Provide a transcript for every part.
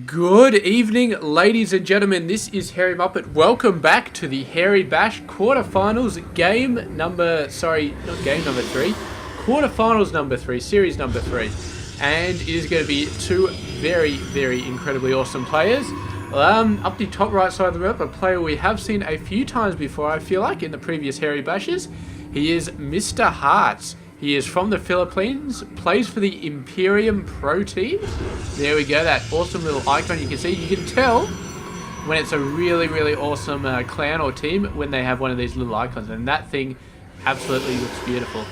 Good evening, ladies and gentlemen. This is Hairy Muppet. Welcome back to the Hairy Bash quarterfinals quarterfinals number 3, series number 3. And it is going to be two very incredibly awesome players. Up the top right side of the map, a player we have seen a few times before, I feel like, in the previous Hairy Bashes. He is Mr. Heartz. He is from the Philippines, plays for the Imperium Pro team. There we go, that awesome little icon you can see. You can tell when it's a really awesome clan or team when they have one of these little icons, and that thing absolutely looks beautiful.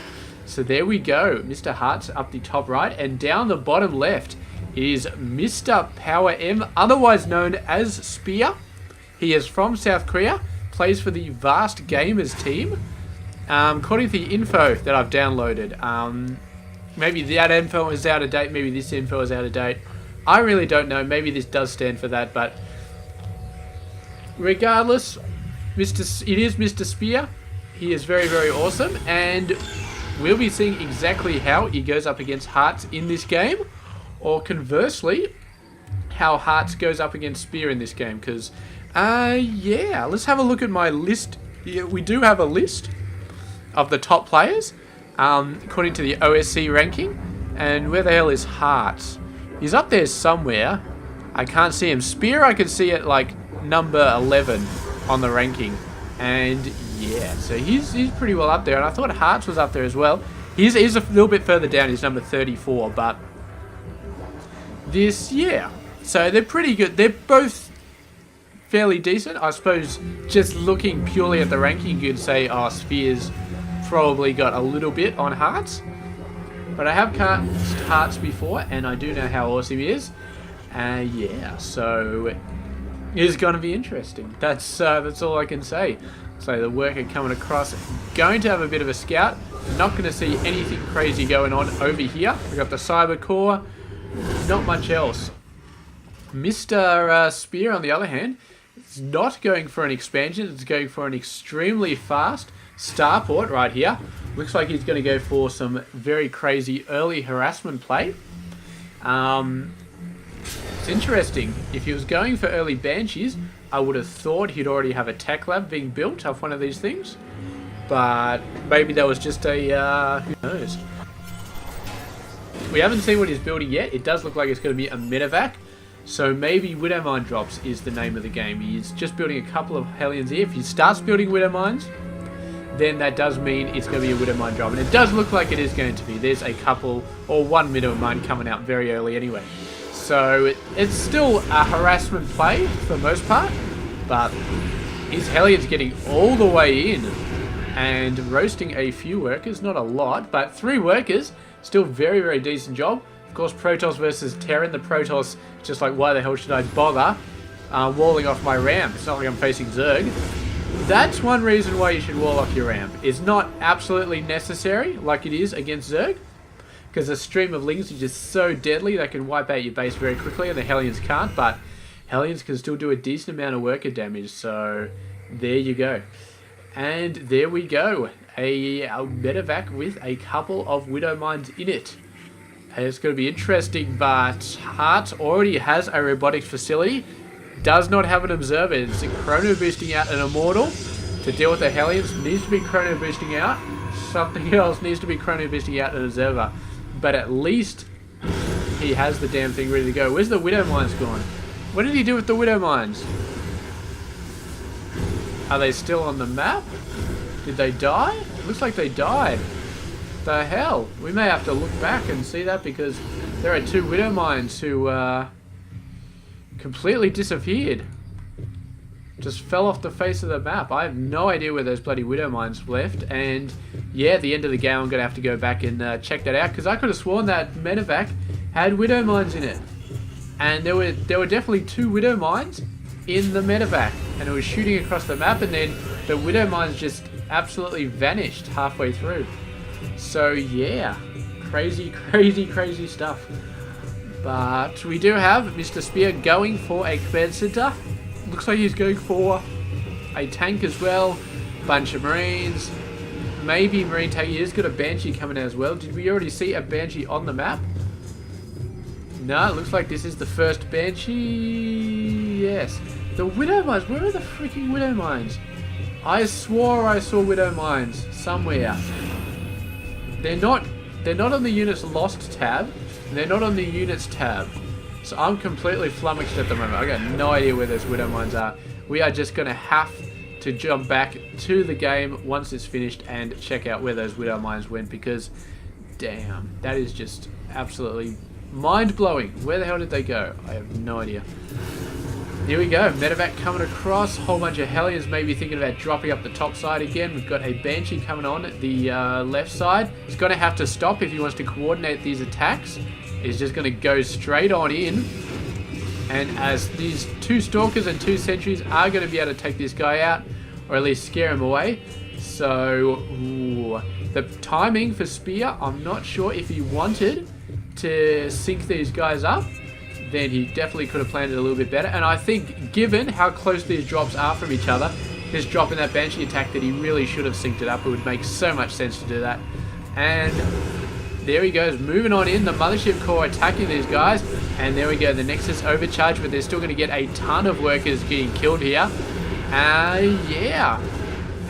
So there we go, Mr. Heartz up the top right, and down the bottom left is Mr. Power M, otherwise known as Spear. He is from South Korea, plays for the Vast Gamers team. According to the info that I've downloaded, maybe that info is out of date, maybe this info is out of date. I really don't know, maybe this does stand for that, but regardless, it is Mr. Spear. He is very awesome, and we'll be seeing exactly how he goes up against Heartz in this game, or conversely, how Heartz goes up against Spear in this game, because, yeah, let's have a look at my list. Yeah, we do have a list of the top players, according to the OSC ranking. And where the hell is Heartz? He's up there somewhere. I can't see him. Spear, I can see at like number 11 on the ranking. And yeah, so he's pretty well up there. And I thought Heartz was up there as well. He's a little bit further down. He's number 34, but this, yeah. So they're pretty good. They're both fairly decent. I suppose just looking purely at the ranking, you could say, oh, Spear's probably got a little bit on Heartz, but I have cast Heartz before, and I do know how awesome he is. Yeah, so it is going to be interesting. That's all I can say. So the worker coming across, going to have a bit of a scout. Not going to see anything crazy going on over here. We got the cyber core, not much else. Mr. Spear, on the other hand, is not going for an expansion. It's going for an extremely fast starport right here. Looks like he's going to go for some very crazy early harassment play. It's interesting. If he was going for early banshees, I would have thought he'd already have a tech lab being built off one of these things. But maybe that was just a, who knows. We haven't seen what he's building yet. It does look like it's going to be a medevac. So maybe Widow Mine drops is the name of the game. He's just building a couple of Hellions here. If he starts building Widow Mines, then that does mean it's going to be a Widow Mine drop. And it does look like it is going to be. There's a couple, or one Widow Mine coming out very early anyway. So it's still a harassment play for the most part. But his Hellions getting all the way in and roasting a few workers. Not a lot, but 3 workers. Still very decent job. Of course, Protoss versus Terran. The Protoss, just like, why the hell should I bother walling off my ramp? It's not like I'm facing Zerg. That's one reason why you should wall off your ramp. It's not absolutely necessary like it is against Zerg, because the stream of lings is just so deadly they can wipe out your base very quickly, and the Hellions can't, but Hellions can still do a decent amount of worker damage, so there you go. And there we go. A medevac with a couple of Widow Mines in it. It's going to be interesting, but Heartz already has a robotics facility. Does not have an observer. It's chrono boosting out an immortal to deal with the Hellions. Needs to be chrono boosting out. Something else needs to be chrono boosting out an observer. But at least he has the damn thing ready to go. Where's the Widow Mines gone? What did he do with the Widow Mines? Are they still on the map? Did they die? Looks like they died. The hell? We may have to look back and see that, because there are 2 Widow Mines who completely disappeared. Just fell off the face of the map. I have no idea where those bloody Widow Mines left. And yeah, at the end of the game, I'm going to have to go back and check that out, because I could have sworn that medevac had Widow Mines in it. And there were definitely 2 Widow Mines in the medevac, and it was shooting across the map, and then the Widow Mines just absolutely vanished halfway through. So yeah, crazy stuff. But we do have Mr. Spear going for a command center. Looks like he's going for a tank as well. Bunch of Marines. Maybe Marine tank. He's got a Banshee coming out as well. Did we already see a Banshee on the map? No, it looks like this is the first Banshee. Yes. The Widow Mines. Where are the freaking Widow Mines? I swore I saw Widow Mines somewhere. They're not on the units lost tab. And they're not on the units tab. So I'm completely flummoxed at the moment. I got no idea where those Widow Mines are. We are just going to have to jump back to the game once it's finished and check out where those Widow Mines went, because damn, that is just absolutely mind-blowing. Where the hell did they go? I have no idea. Here we go, medevac coming across. Whole bunch of Hellions maybe thinking about dropping up the top side again. We've got a Banshee coming on the left side. He's going to have to stop if he wants to coordinate these attacks. He's just going to go straight on in. And as these 2 Stalkers and 2 Sentries are going to be able to take this guy out, or at least scare him away. So, ooh, the timing for Spear, I'm not sure if he wanted to sync these guys up. Then he definitely could have planned it a little bit better. And I think, given how close these drops are from each other, this drop in that Banshee attack, that he really should have synced it up. It would make so much sense to do that. And there he goes, moving on in. The Mothership Core attacking these guys. And there we go, the Nexus overcharged, but they're still going to get a ton of workers getting killed here. Yeah.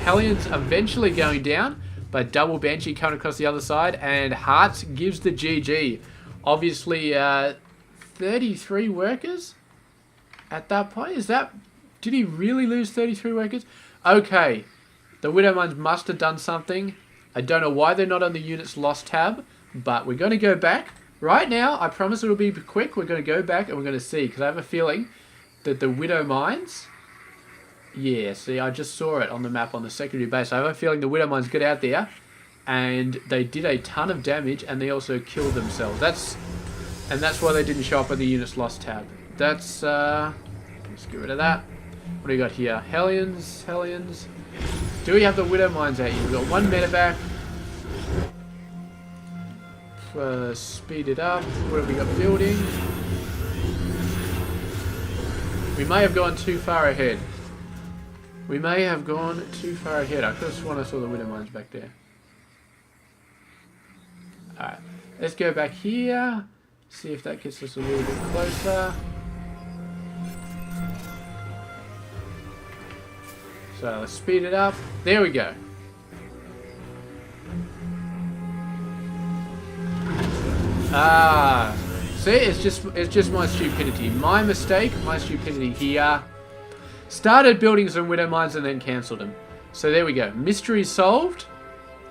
Hellions eventually going down, but double Banshee coming across the other side. And Heartz gives the GG. Obviously, 33 workers at that point. Did he really lose 33 workers? Okay, the Widow Mines must have done something. I don't know why they're not on the units lost tab, but we're going to go back right now. I promise it'll be quick. We're going to go back and we're going to see, because I have a feeling that the Widow Mines, yeah, see, I just saw it on the map on the secondary base. I have a feeling the Widow Mines get out there and they did a ton of damage, and they also killed themselves. And that's why they didn't show up on the units lost tab. Let's get rid of that. What do we got here? Hellions. Do we have the Widow Mines out here? We've got 1 medevac. Speed it up. What have we got building? We may have gone too far ahead. I could have sworn I saw the Widow Mines back there. Alright. Let's go back here. See if that gets us a little bit closer. So let's speed it up. There we go. See, it's just my stupidity. My mistake, my stupidity here. Started building some Widow Mines and then cancelled them. So there we go. Mystery solved.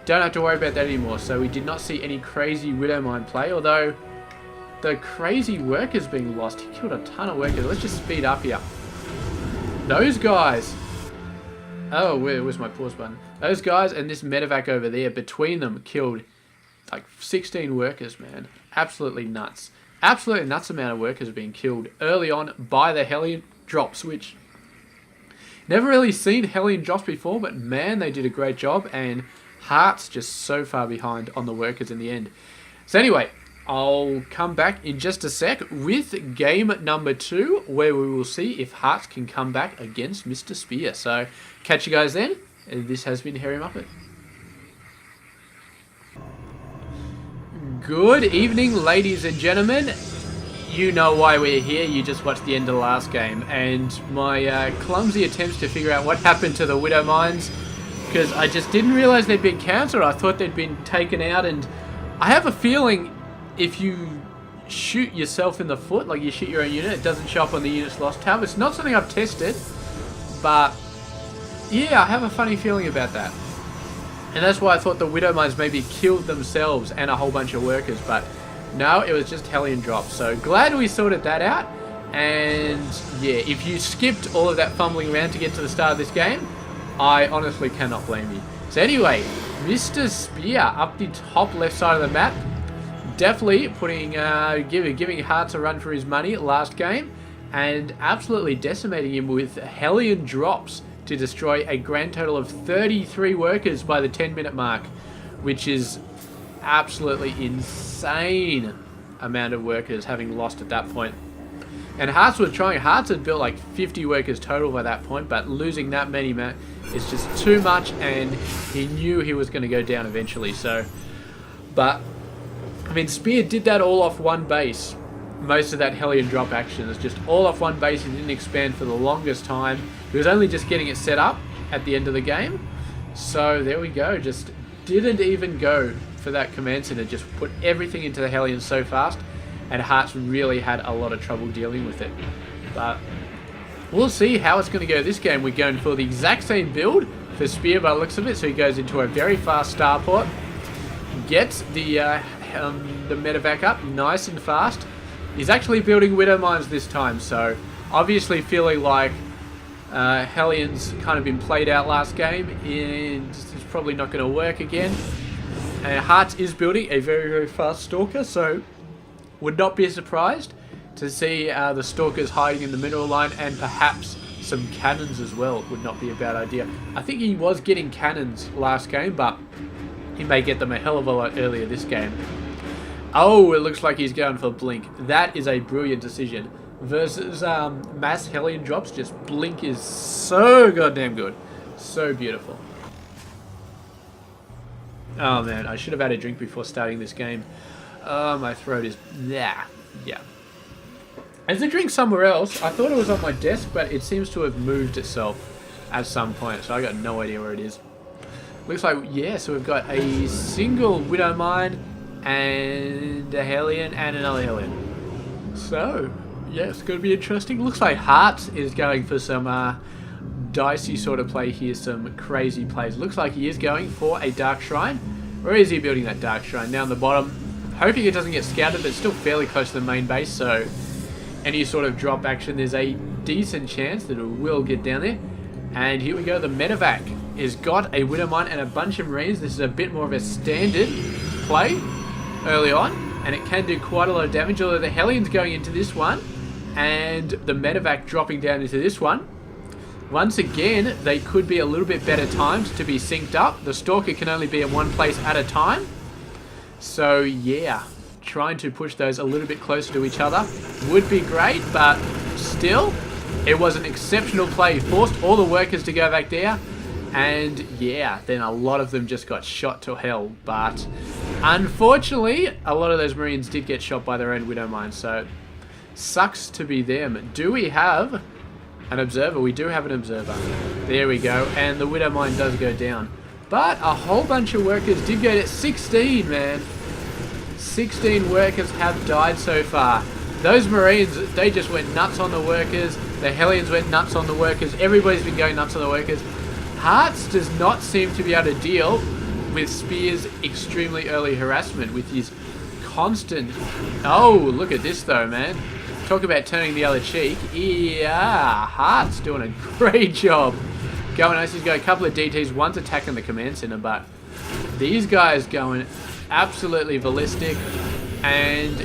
Don't have to worry about that anymore. So we did not see any crazy Widow Mine play, although the crazy workers being lost. He killed a ton of workers. Let's just speed up here. Those guys. Oh, where's my pause button? Those guys and this medevac over there, between them, killed like 16 workers, man. Absolutely nuts. Absolutely nuts amount of workers being killed early on by the Hellion drops, which never really seen Hellion drops before, but man, they did a great job, and Heartz just so far behind on the workers in the end. So anyway, I'll come back in just a sec with game number 2, where we will see if Heartz can come back against Mr. Spear. So catch you guys then. This has been Harry Muppet. Good evening, ladies and gentlemen. You know why we're here. You just watched the end of the last game, and my clumsy attempts to figure out what happened to the Widow Mines, because I just didn't realize they'd been cancelled. I thought they'd been taken out, and I have a feeling if you shoot yourself in the foot, like you shoot your own unit, it doesn't show up on the units lost tab. It's not something I've tested, but yeah, I have a funny feeling about that. And that's why I thought the Widow Mines maybe killed themselves and a whole bunch of workers, but no, it was just Hellion drops. So glad we sorted that out. And yeah, if you skipped all of that fumbling around to get to the start of this game, I honestly cannot blame you. So anyway, Mr. Spear up the top left side of the map. Definitely putting, giving Heartz a run for his money last game, and absolutely decimating him with Hellion drops to destroy a grand total of 33 workers by the 10-minute mark, which is absolutely insane amount of workers having lost at that point. And Heartz was trying. Heartz had built like 50 workers total by that point, but losing that many is just too much, and he knew he was going to go down eventually. So, but I mean, Spear did that all off one base, most of that Hellion drop action. It's just all off one base. He didn't expand for the longest time. He was only just getting it set up at the end of the game. So there we go. Just didn't even go for that command center. Just put everything into the Hellion so fast. And Heartz really had a lot of trouble dealing with it. But we'll see how it's going to go this game. We're going for the exact same build for Spear by the looks of it. So he goes into a very fast starport. Gets the medevac up nice and fast. He's actually building Widow Mines this time. So obviously feeling like Hellion's kind of been played out last game. And it's probably not going to work again. And Heartz is building a very, very fast Stalker. So would not be surprised to see the Stalkers hiding in the mineral line and perhaps some cannons as well. Would not be a bad idea. I think he was getting cannons last game, but he may get them a hell of a lot earlier this game. Oh, it looks like he's going for Blink. That is a brilliant decision. Versus mass Hellion drops, just Blink is so goddamn good. So beautiful. Oh man, I should have had a drink before starting this game. My throat is... Yeah. There's a drink somewhere else. I thought it was on my desk, but it seems to have moved itself at some point, so I got no idea where it is. Looks like, yeah, so we've got a single Widow Mine and a Hellion and another Hellion. So, yeah, it's going to be interesting. Looks like Heartz is going for some dicey sort of play here, some crazy plays. Looks like he is going for a Dark Shrine. Where is he building that Dark Shrine? Down the bottom. Hoping it doesn't get scouted, but it's still fairly close to the main base, so any sort of drop action, there's a decent chance that it will get down there. And here we go, the medevac has got a Widow Mine and a bunch of Marines. This is a bit more of a standard play early on, and it can do quite a lot of damage, although the Hellion's going into this one, and the medevac dropping down into this one. Once again, they could be a little bit better timed to be synced up. The Stalker can only be in one place at a time. So yeah, trying to push those a little bit closer to each other would be great, but still, it was an exceptional play. Forced all the workers to go back there, and yeah, then a lot of them just got shot to hell. But unfortunately, a lot of those Marines did get shot by their own Widow Mine, so sucks to be them. Do we have an observer? We do have an observer. There we go, and the Widow Mine does go down. But a whole bunch of workers did go to 16, man. 16 workers have died so far. Those Marines, they just went nuts on the workers. The Hellions went nuts on the workers. Everybody's been going nuts on the workers. Heartz does not seem to be able to deal with Spear's extremely early harassment with his constant... Oh, look at this though, man. Talk about turning the other cheek. Yeah, Heartz doing a great job. Going nice. He's got a couple of DTs. One's attacking the command center, but these guys going absolutely ballistic. And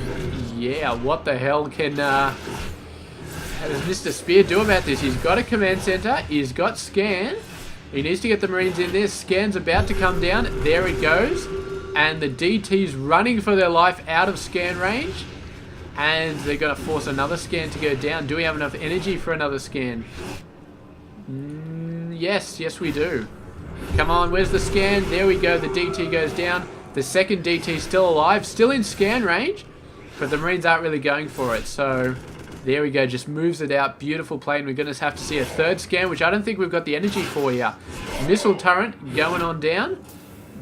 yeah, what the hell can does Mr. Spear do about this? He's got a command center. He's got scan. He needs to get the Marines in there. Scan's about to come down. There it goes. And the DT's running for their life out of scan range. And they're going to force another scan to go down. Do we have enough energy for another scan? Yes we do. Come on, where's the scan? There we go, the DT goes down. The second DT is still alive, still in scan range, but the Marines aren't really going for it. So there we go, just moves it out. Beautiful play, and we're going to have to see a third scan, which I don't think we've got the energy for here. Missile turret going on down,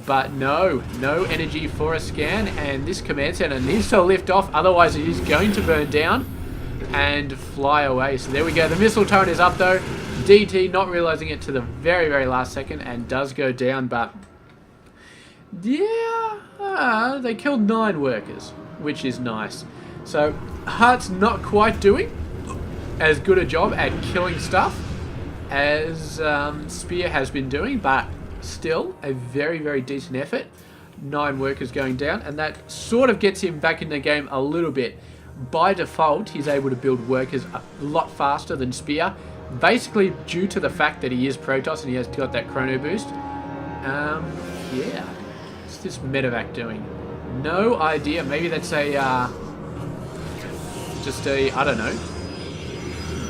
but no energy for a scan, and this command center needs to lift off, otherwise it is going to burn down and fly away. So there we go, the missile turret is up though. DT not realizing it to the very, very last second and does go down, but yeah, they killed 9 workers, which is nice. So Heartz not quite doing as good a job at killing stuff as Spear has been doing, but still a very, very decent effort. 9 workers going down, and that sort of gets him back in the game a little bit. By default, he's able to build workers a lot faster than Spear, basically due to the fact that he is Protoss and he has got that chrono boost. Yeah. What's this medevac doing? No idea. Maybe that's a, just a, I don't know,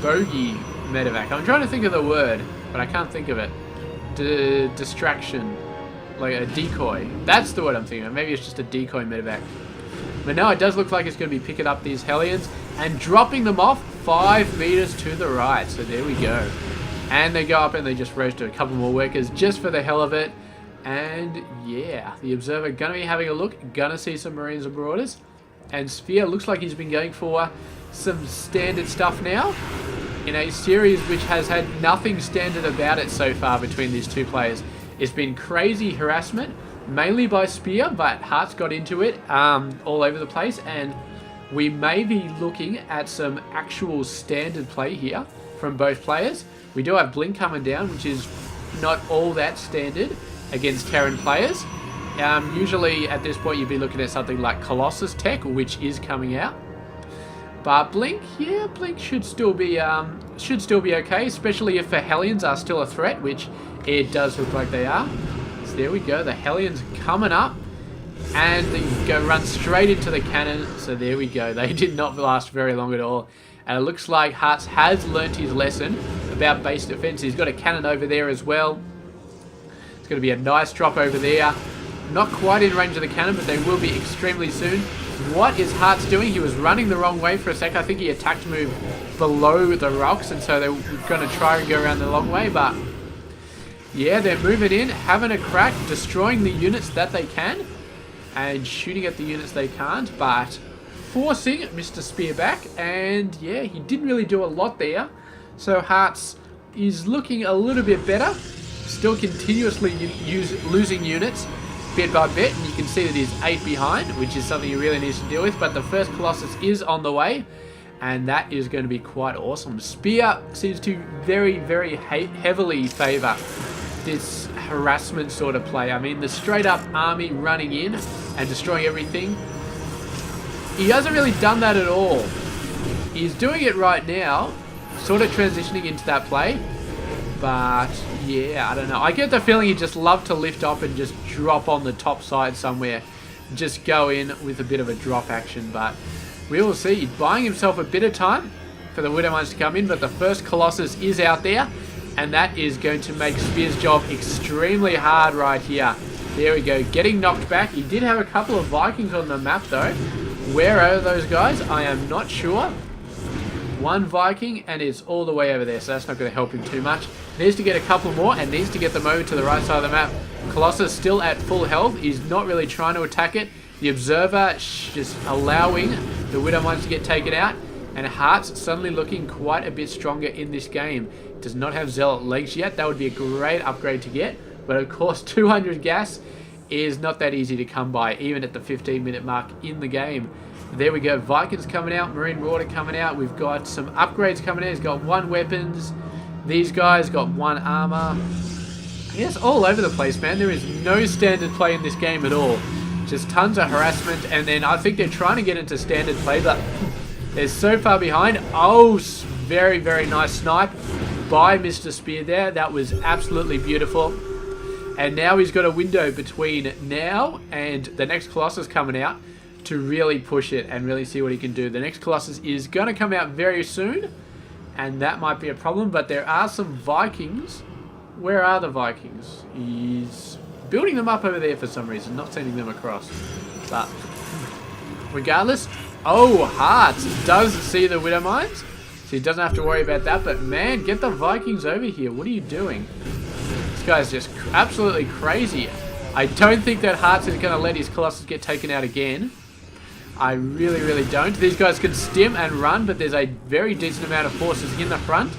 bogey medevac. I'm trying to think of the word, but I can't think of it. Distraction. Like a decoy. That's the word I'm thinking of. Maybe it's just a decoy medevac. But now it does look like it's going to be picking up these Hellions and dropping them off 5 meters to the right. So there we go. And they go up and they just roast a couple more workers just for the hell of it. And yeah, the Observer going to be having a look, going to see some Marines and Marauders. And Spear looks like he's been going for some standard stuff now in a series which has had nothing standard about it so far between these two players. It's been crazy harassment, mainly by Spear, but Heartz got into it all over the place, and we may be looking at some actual standard play here from both players. We do have Blink coming down, which is not all that standard against Terran players. Usually at this point you'd be looking at something like Colossus Tech, which is coming out. But Blink, yeah, Blink should still be okay, especially if the Hellions are still a threat, which it does look like they are. So there we go, the Hellions coming up, and they go run straight into the cannon. So there we go, they did not last very long at all. And it looks like Heartz has learnt his lesson about base defense. He's got a cannon over there as well. It's going to be a nice drop over there. Not quite in range of the cannon, but they will be extremely soon. What is Heartz doing? He was running the wrong way for a sec. I think he attacked move below the rocks, and so they were going to try and go around the long way, but yeah, they're moving in, having a crack, destroying the units that they can, and shooting at the units they can't, but forcing Mr. Spear back, and yeah, he didn't really do a lot there. So Heartz is looking a little bit better, still continuously losing units bit by bit, and you can see that he's 8 behind, which is something he really needs to deal with, but the first Colossus is on the way, and that is going to be quite awesome. Spear seems to very, very heavily favour this harassment sort of play. I mean, the straight up army running in and destroying everything, he hasn't really done that at all. He's doing it right now, sort of transitioning into that play, but yeah, I don't know. I get the feeling he'd just love to lift up and just drop on the top side somewhere. Just go in with a bit of a drop action, but we will see. He's buying himself a bit of time for the Widowmines to come in, but the first Colossus is out there, and that is going to make Spear's job extremely hard right here. There we go, getting knocked back. He did have a couple of Vikings on the map though. Where are those guys? I am not sure. One Viking, and it's all the way over there, so that's not going to help him too much. Needs to get a couple more, and needs to get them over to the right side of the map. Colossus still at full health. He's not really trying to attack it. The Observer just allowing the Widowmines to get taken out, and Heartz suddenly looking quite a bit stronger in this game. Does not have Zealot legs yet. That would be a great upgrade to get, but of course 200 gas is not that easy to come by, even at the 15-minute mark in the game. There we go, Vikings coming out, Marine Marauder coming out. We've got some upgrades coming in. He's got 1 weapons. These guys got 1 armor. Yes, all over the place, man. There is no standard play in this game at all. Just tons of harassment, and then I think they're trying to get into standard play, but they're so far behind. Oh, very, very nice snipe by Mr. Spear there. That was absolutely beautiful. And now he's got a window between now and the next Colossus coming out to really push it and really see what he can do. The next Colossus is going to come out very soon, and that might be a problem, but there are some Vikings. Where are the Vikings? He's building them up over there for some reason, not sending them across. But regardless, oh, Heartz does see the Widowmines, so he doesn't have to worry about that, but man, get the Vikings over here. What are you doing? This guy's just absolutely crazy. I don't think that Heartz is going to let his Colossus get taken out again. I really, really don't. These guys can stim and run, but there's a very decent amount of forces in the front.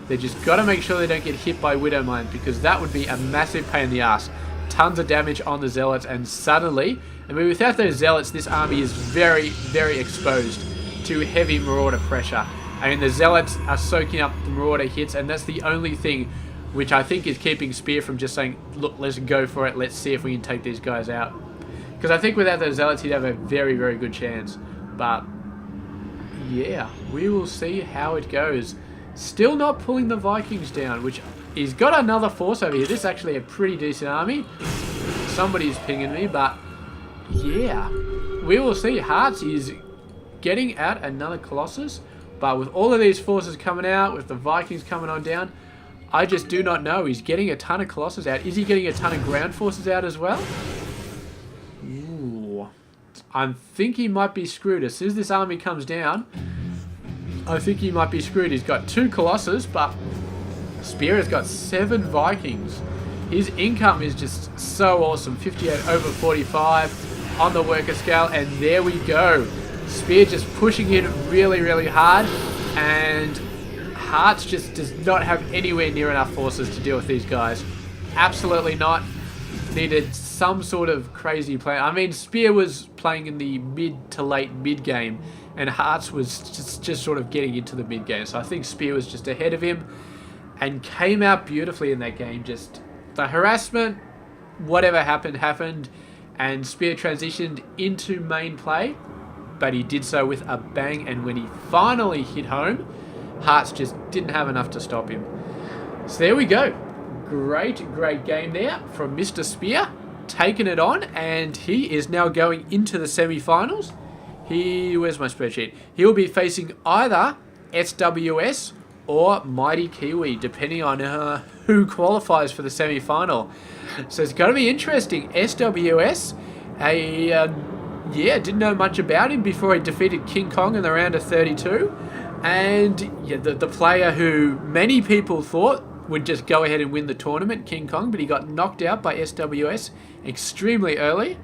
They just got to make sure they don't get hit by Widowmines, because that would be a massive pain in the ass. Tons of damage on the Zealots, and suddenly, I mean, without those Zealots, this army is very, very exposed to heavy Marauder pressure. I mean, the Zealots are soaking up the Marauder hits, and that's the only thing which I think is keeping Spear from just saying, look, let's go for it. Let's see if we can take these guys out. Because I think without those Zealots, he'd have a very, very good chance. But yeah, we will see how it goes. Still not pulling the Vikings down, which he's got another force over here. This is actually a pretty decent army. Somebody's pinging me, but yeah, we will see. Heartz is getting out another Colossus, but with all of these forces coming out, with the Vikings coming on down, I just do not know. He's getting a ton of Colossus out. Is he getting a ton of ground forces out as well? Ooh, I think he might be screwed. As soon as this army comes down, I think he might be screwed. He's got 2 Colossus, but Spear has got 7 Vikings. His income is just so awesome. 58 over 45 on the worker scale, and there we go. Spear just pushing in really, really hard, and Heartz just does not have anywhere near enough forces to deal with these guys. Absolutely not. Needed some sort of crazy plan. I mean, Spear was playing in the mid to late mid game, and Heartz was just sort of getting into the mid game. So I think Spear was just ahead of him and came out beautifully in that game. Just the harassment, whatever happened, and Spear transitioned into main play, but he did so with a bang, and when he finally hit home, Heartz just didn't have enough to stop him. So there we go. Great game there from Mr. Spear, taking it on, and he is now going into the semi-finals. Where's my spreadsheet? He will be facing either SWS or Mighty Kiwi, depending on who qualifies for the semi-final. So it's going to be interesting. SWS, didn't know much about him before he defeated King Kong in the round of 32. And yeah, the player who many people thought would just go ahead and win the tournament, King Kong, but he got knocked out by SWS extremely early.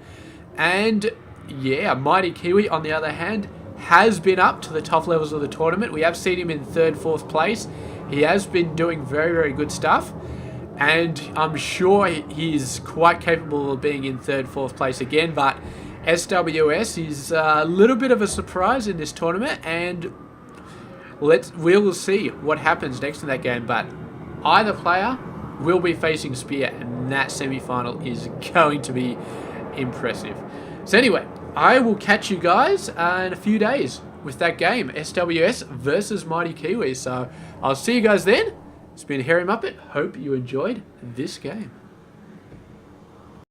And yeah, Mighty Kiwi, on the other hand, has been up to the top levels of the tournament. We have seen him in 3rd, 4th place. He has been doing very, very good stuff. And I'm sure he's quite capable of being in 3rd, 4th place again. But SWS is a little bit of a surprise in this tournament. And we'll see what happens next in that game. But either player will be facing Spear, and that semi-final is going to be impressive. So anyway, I will catch you guys in a few days with that game, SWS versus Mighty Kiwi. So I'll see you guys then. It's been Harry Muppet. Hope you enjoyed this game.